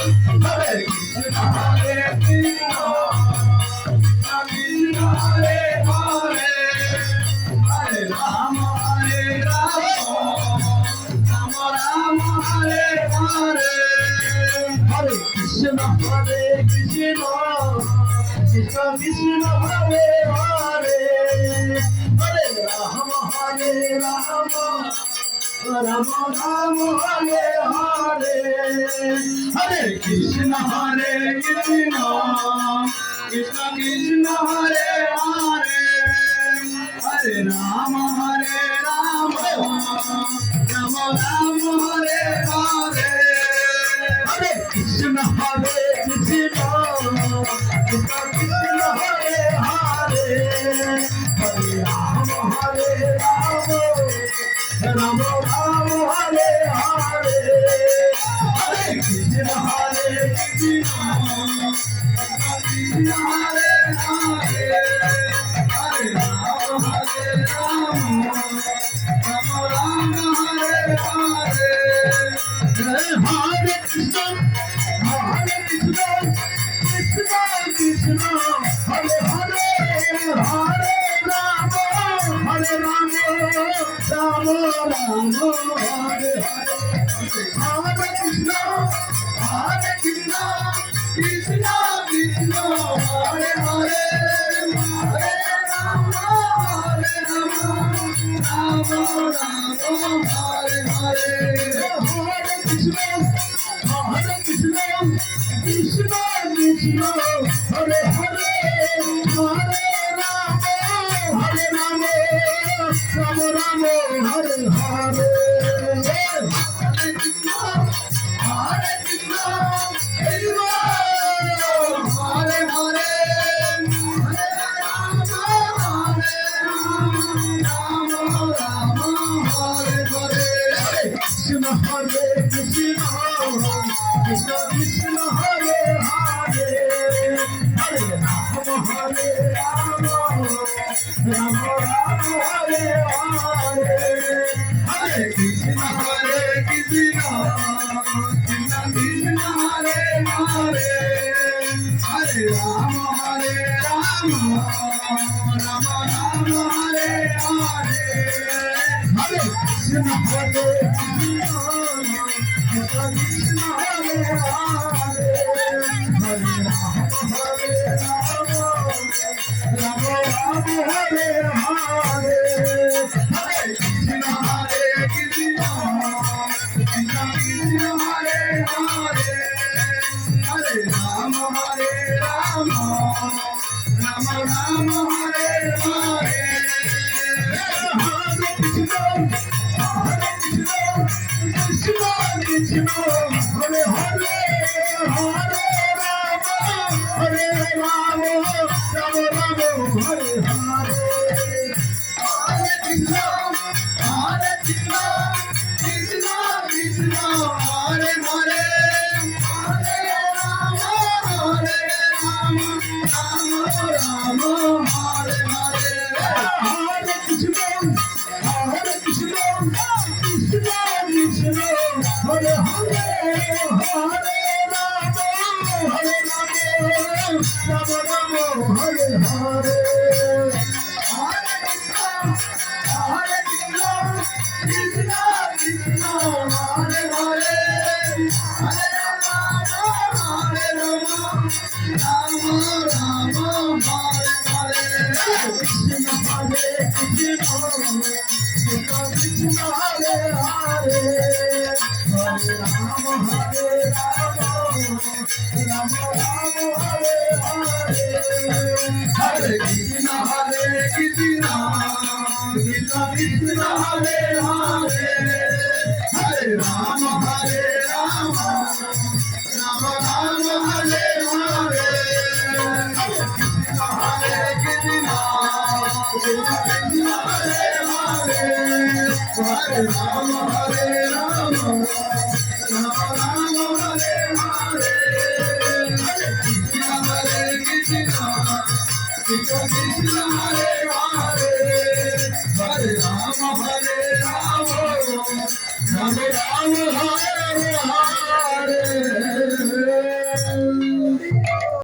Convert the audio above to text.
Hare Krishna, Hare Krishna, Krishna Hare Hare, Hare Rama, Hare Rama, Rama Rama, Hare Hare, Hare Krishna, Hare Krishna, Krishna Krishna, Hare Hare, Hare Rama, Hare Rama, Rama Rama, Hare Hare, Hare Krishna, Hare Krishna, Krishna Krishna, Hare Hare, Hare Rama, Hare Rama, Rama Rama, Hare Hare, Hare Krishna, Hare Krishna, Krishna Krishna, Hare Hare, Hare Rama, Hare Rama, Rama Rama, Hare Hare, Hare Krishna, Hare Krishna, Krishna Hare Hare, Hare Rama, Hare Rama, Rama Rama, Hare Hare, Hare Krishna, Hare Krishna, Krishna Krishna, Hare Hare, Hare Rama, Hare Rama, Rama Rama, Hare Hare, Hare Krishna, Hare Krishna, Krishna Krishna, Hare Hare, Hare Rama, Hare Rama, Rama Rama, Hare Hare, Hare Krishna, Hare Krishna, Krishna Krishna, Hare Hare, Hare Rama, Hare Rama, Rama Rama, Hare Hare, Hare Krishna, Hare Krishna, Krishna Hare Hare, Hare Rama, Hare Rama, Rama Rama, Hare Hare, Hare Krishna, Hare Krishna, Krishna Krishna, Hare Hare, Hare Rama, Hare Rama, Rama Rama, Hare Hare, Hare Krishna, Hare Krishna, Krishna Krishna, Hare Hare, Hare Rama, Hare Rama, Rama Rama, Hare Hare, Hare Krishna, Hare Krishna, Krishna Krishna, Hare Hare, Hare Rama, Hare Rama, Rama Rama, Hare Hare, Hare Krishna, Hare Krishna, Krishna Krishna, Hare Hare, Hare Rama, Hare Rama, Rama Rama, Hare Hare, Hare Krishna, Hare Krishna, Krishna Krishna, Hare Hare, Hare Rama, Hare Rama, Rama Rama, Hare Hare, Hare Krishna, Hare Krishna, Krishna Krishna, Hare Hare, Hare Rama, Hare Rama, Rama Rama, Hare Hare, Hare Krishna, Hare Krishna, Krishna Krishna, Hare Hare, Hare Rama, Hare Rama, Rama Rama, Hare Hare, Hare Krishna, Hare Krishna, Krishna Krishna, Hare Hare, Hare Rama, Hare Rama, Rama Rama, Hare Hare, Hare Krishna, Hare Krishna, Krishna Krishna, Hare Hare, Hare Rama, Hare Rama, Rama Rama, Hare Hare, Hare Krishna, Hare Krishna, Krishna Krishna, Hare Hare, Hare Rama, Hare Rama, Rama Rama, Hare Hare, Hare Krishna, Hare Krishna, Krishna Krishna, Hare Hare, Hare Rama, Hare Rama,